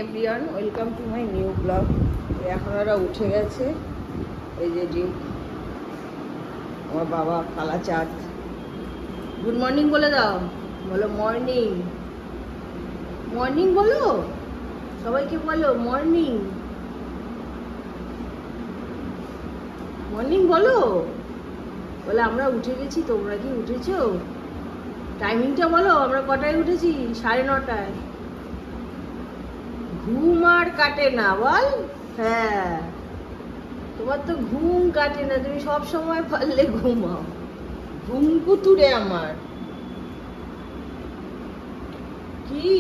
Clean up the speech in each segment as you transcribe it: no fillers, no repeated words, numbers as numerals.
Everyone, welcome to my new blog. এখন ওরা উঠে গেছে। এই যে ডিউক, আমার বাবা, কালা চাঁদ। গুড মর্নিং বলে দাও, বলো মর্নিং। মর্নিং বলো, সবাইকে বলো মর্নিং। মর্নিং বলো, বলে আমরা উঠে গেছি, তোমরা কি উঠেছো? টাইমিংটা বলো, আমরা কটায় উঠেছি? 9:30। ঘুম আর কাটে না বল। হ্যাঁ, তোমার তো ঘুম কাটে না, তুমি সব সময় পারলে ঘুমাও। ঘুম কুতুরে আমার। কি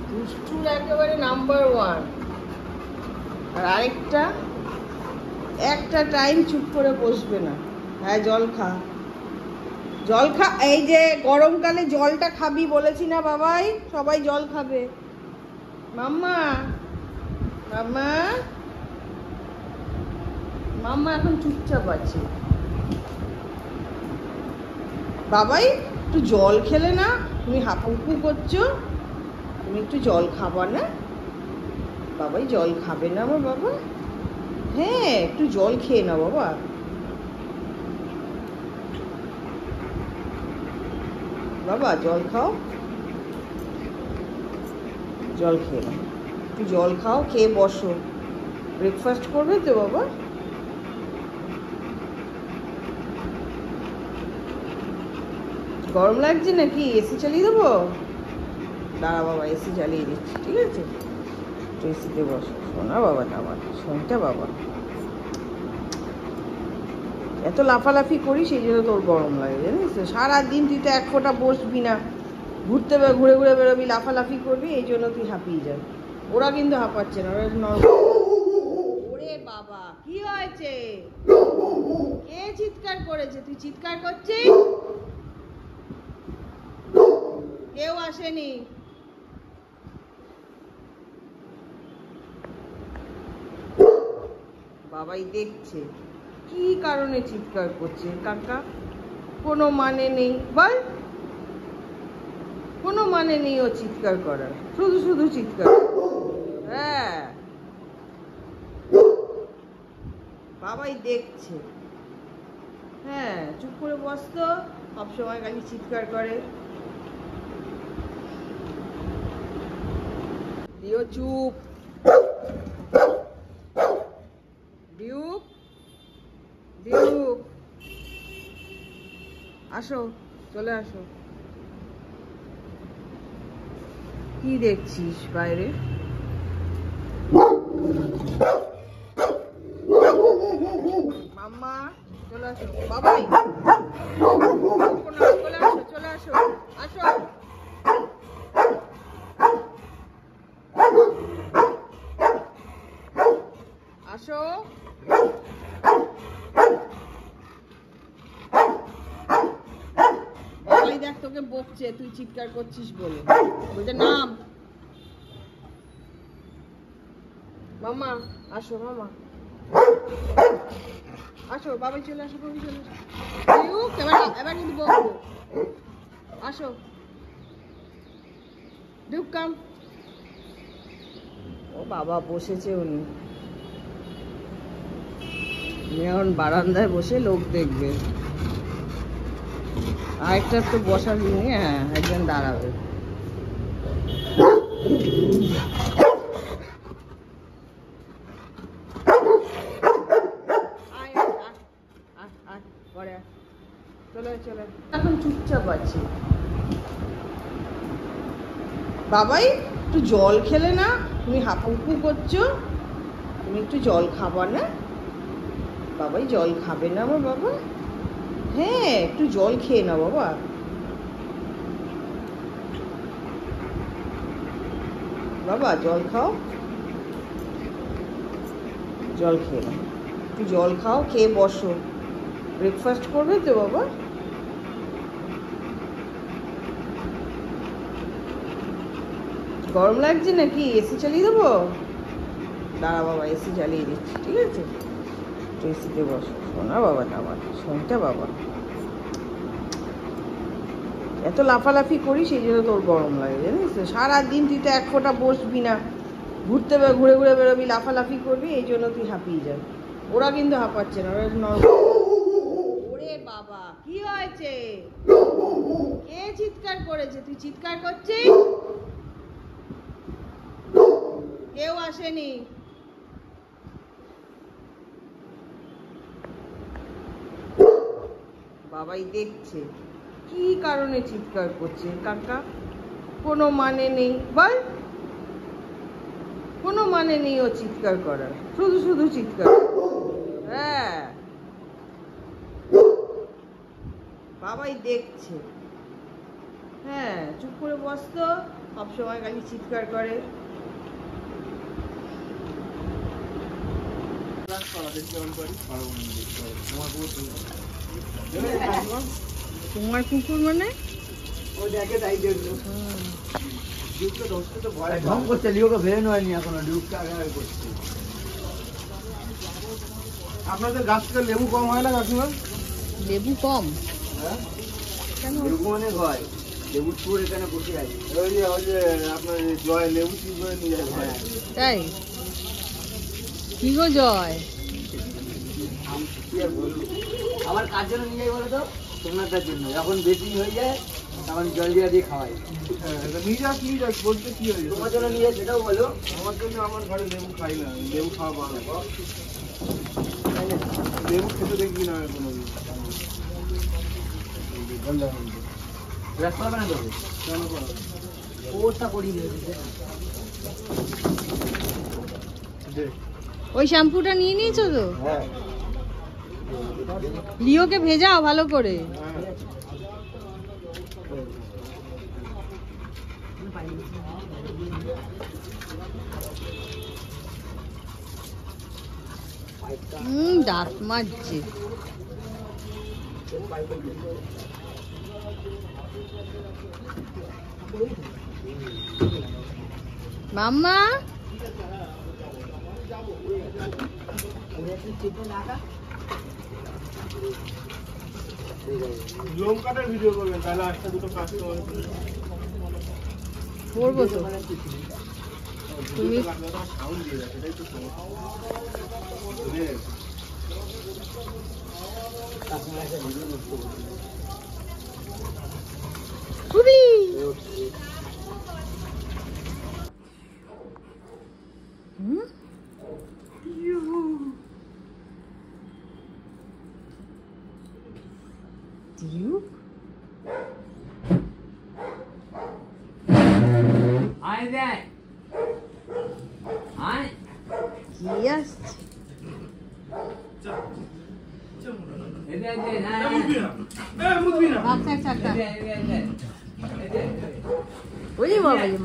দুষ্টুর একেবারে নাম্বার 1। আর আরেকটা, একটা টাইম চুপ করে বসবে না। হ্যাঁ, জল খা, জল খা। এই যে গরমকালে জলটা খাবি বলেছি না বাবাই, সবাই জল খাবে। মাম্মা, মাম্মা, মাম্মা এখন চুপচাপ আছে। বাবাই একটু জল খেলে না, তুমি হাঁপুকু করছো, তুমি একটু জল খাবা না? বাবাই জল খাবে না আমার বাবা? হ্যাঁ, একটু জল খেয়ে নাও বাবা। বাবা জল খাও, জল খেয়ে নাও, একটু জল খাও, খেয়ে বসো। ব্রেকফাস্ট করবে তো বাবা? গরম লাগছে নাকি? এসি চালিয়ে দেবো? দাঁড়া বাবা, এসি চালিয়ে দিচ্ছি, ঠিক আছে? এসিতে বসো শোনা বাবাটা আমার, শোনটা বাবা। এত লাফালাফি করি সেই জন্য তোর গরম লাগে, জানিস তো? সারাদিন তুই তো এক ফোঁটা বসবি না, ঘুরে ঘুরে বেরোবি, লাফালাফি করবি, এই জন্য তুই হাঁপিয়ে যাবি। ওরা কিন্তু হাঁপাচ্ছে না, ওরা নর্মাল। ওরে বাবা, কি হয়েছে? কে চিৎকার করেছে? তুই চিৎকার করছিস? কেউ আসেনি। বাবাই দেখছে কি কারণে চিৎকার করছে কাকা। কোনো মানে নেই বল, কোনো মানে নেই ও চিৎকার করার, শুধু শুধু চিৎকার। হ্যাঁ, বাবাই দেখছে। হ্যাঁ, চুপ করে বসতো, সবসময় খালি চিৎকার করে। দিও চুপ। ডিউক, ডিউক, আসো, চলে আসো। কি দেখছিস বাইরে? মাম্মা, চলে আসো। বাবাই, চলে আসো, চলে আসো, আসো। আসো। বাবাই দেখ তোকে বকছে, তুই চিৎকার করছিস বলে। বলছে নাম। মামা আসো, মামা আসো, বাবাই চলে আসো, বাবাই চলে আসো। এবার কিন্তু বকবো। আসো, ঢুকাম। ও বাবা, বসেছে উনি। এখন বারান্দায় বসে লোক দেখবে। আরেকটা তো বসার নিয়ে, হ্যাঁ, একজন দাঁড়াবে। চলে এখন চুপচাপ আছে। বাবাই একটু জল খেলে না, তুমি হাঁপুকু করছো, তুমি একটু জল খাবা না? বাবাই জল খাবে না আমার বাবা? হ্যাঁ, একটু জল খেয়ে নাও বাবা। বাবা জল খাও, জল খেয়ে নাও, একটু জল খাও, খেয়ে বসো। ব্রেকফাস্ট করবে তো বাবা? গরম লাগছে নাকি? এসি চালিয়ে দেবো? দাঁড়া বাবা, এসি চালিয়ে দিচ্ছি, ঠিক আছে? এসিতে বসো শোনা বাবাটা আমার, শোনটা বাবা। এত লাফালাফি করি সেই জন্য তোর গরম লাগে, জানিস তো? সারাদিন তুই তো এক ফোঁটা বসবি না, ঘুরে ঘুরে বেরোবি, লাফালাফি করবি, এই জন্য তুই হাঁপিয়ে যাবি। ওরা কিন্তু হাঁপাচ্ছে না, ওরা নরমাল। ওরে বাবা, কি হয়েছে? কে চিৎকার করেছে? তুই চিৎকার করছিস? কেউ আসেনি। বাবাই দেখছে কি কারণে চিৎকার করছে কাকা, কোনো মানে নেই, বল? কোনো মানে নেই ও চিৎকার করার, শুধু শুধু চিৎকার। হ্যাঁ, বাবাই দেখছে। হ্যাঁ, চুপ করে বসতো, সবসময় খালি চিৎকার করে। তোমার কুকুর মানে? আপনাদের গাছ থেকে লেবু কম হয় না কাকিমা? লেবু কম? হ্যাঁ, কেন? লেবু অনেক হয়। লেবুর চোর এখানে বসে আছে। ওই যে আপনার জয় লেবু চুরি করে নিয়ে যায়। তাই? কি গো জয়? আমার কার জন্য নিয়ে যাই বলো তো? সোমনাথের জন্য। যখন বেশি হয়ে যায় তখন জল দিয়ে খাওয়াই। নিয়ে যাস বলতে কি হয়েছে? তোমার জন্য নিয়ে যাই সেটাও বলো। আমার জন্য আমার ঘরে লেবু খাই না, লেবু খাওয়া ভালো। লেবু খেতে দেখবি না কোনোদিন। রাস্তা হবে না তবে? কেন করো? ওটা করি ওই শ্যাম্পুটা নিয়ে নিয়েছো তো? হ্যাঁ, লিওকে ভেজাও ভালো করে। দাঁত মাজছে। মাম্মা, লঙ্কাটার ভিডিও করবেন তাহলে একটা দুটো কাস্টমার করবো তো। তুমি সাউন্ড দিয়ে দেয়, সেটাই তো সমস্যা।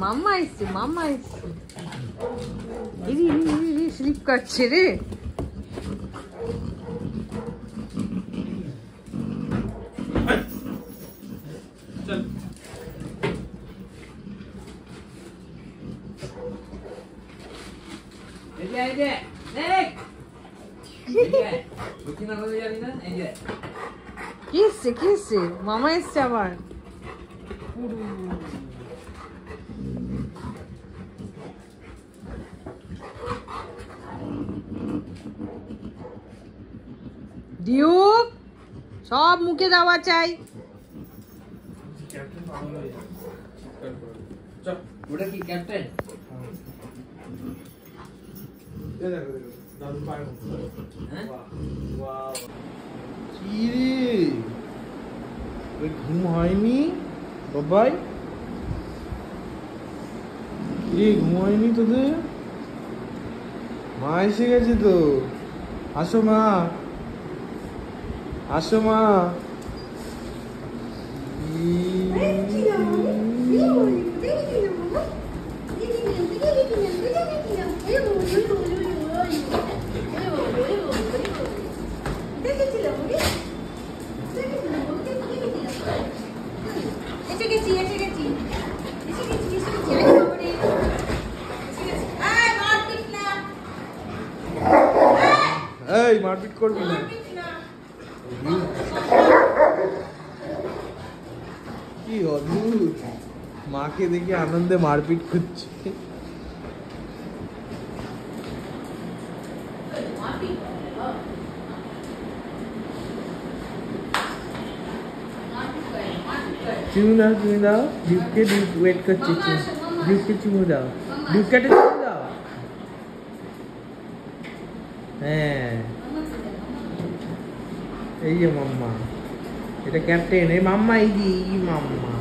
মাম্মা এসছে, মাম্মা এসছে। স্লিপ কাটছে রে। কি এসছে? মামা এসছে আবার। ডিউক, সব মুখে দেওয়া চাই। ওটা কি ক্যাপ্টেন? ঘুম হয়নি বাবাই? ঘুম হয়নি তোদের? মা এসে গেছে তো। আসো মা, আসো মা। এই মারপিট করবি না। কি কি অদ্ভুত, মাকে দেখে আনন্দে মারপিট করছে। চুমু দাও, চুমু দাও, ডিউককে ডিউক ওয়েট করছে। ডিউককে চুমু দাও, ডিউককে চুমু দাও। হ্যাঁ, এই যে মাম্মা, এটা ক্যাপ্টেন। এই মাম্মা, এই যে এই মাম্মা,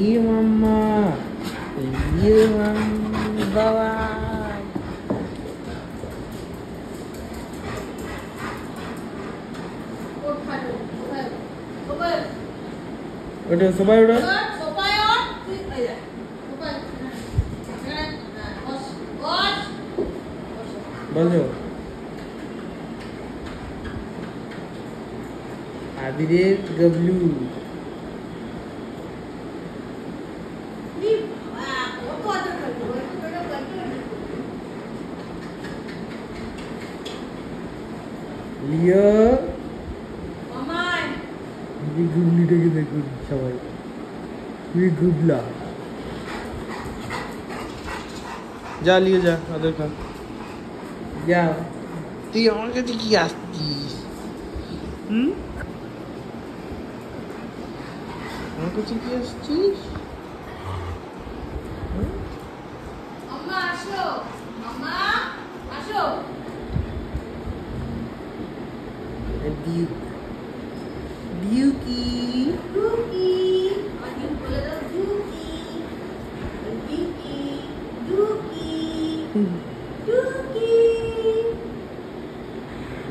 এই মাম্মা, এই বাবা। ওটা সবাই ওটা বলো। আবিরের গবলু, লিও, এই গুবলিটাকে দেখুন সবাই, এই গুবলা। যা লিয়ে যা, ওদের খা। যা, তুই আমার কাছে কি আসছিস? আমার কাছে কি আসছিস? ডিউক, ডিউকি,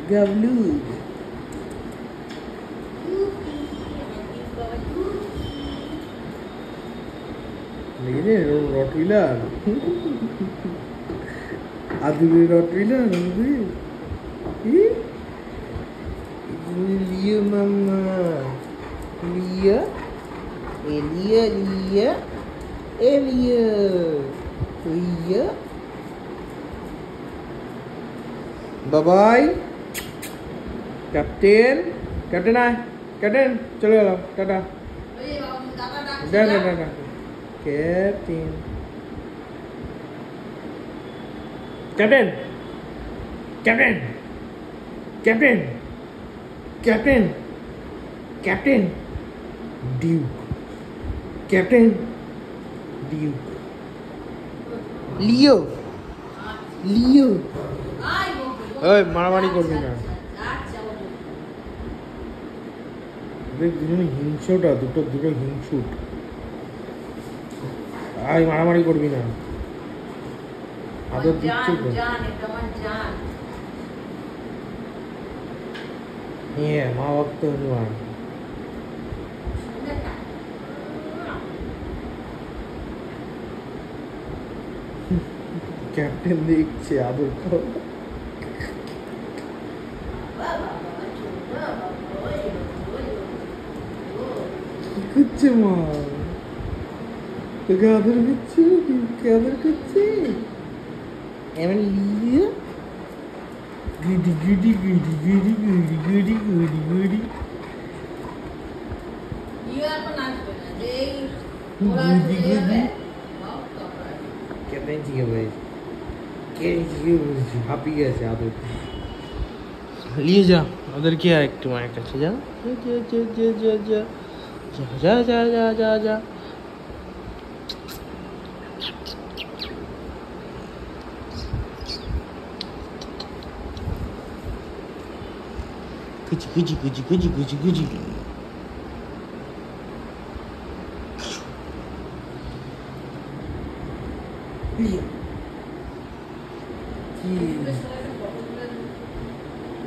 গাবলু, রটুইলার, আদুরের রটুইলার। লিও মাম্মা, Leo, Leo, Leo, Leo, Leo. Babai, captain, captain আয়, ক্যাপ্টেন চলে গেলাম, ta ta. Ta ta, captain, captain, captain, captain, captain, captain, Duke, captain, Duke, Leo, Leo. ওই মারামারি করবি না, দেখ দুজনে হিংসুটা, দুটো হিংসুট। আয় মারামারি করবি না, আদর দিচ্ছে তো। হ্যাঁ, মা ভক্ত হনুমান। ক্যাপ্টেন দেখছে আদর কর। কি করছে মা? তোকে আদর করছে, কে আদর করছে? এমন লিয়ে গুডি গুডি গুডি গুডি গুডি গুডি গুডি গুডি গুডি গুডি। ক্যাপ্টেন থেকে বলেছি, কে থেকে বলেছি, হাঁপিয়ে গেছে আদর। নিয়ে যা ওদেরকে আর একটু মায়ের কাছে, যা যা যা যা যা যা যা। গুজি গুজি গুজি গুজি গুজি গুজি।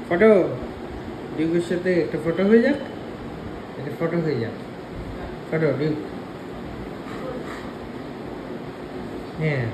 ফটো ডিউকের সাথে একটা ফটো হয়ে যাক, একটা ফটো হয়ে যাক, ফটো ডিউক। হ্যাঁ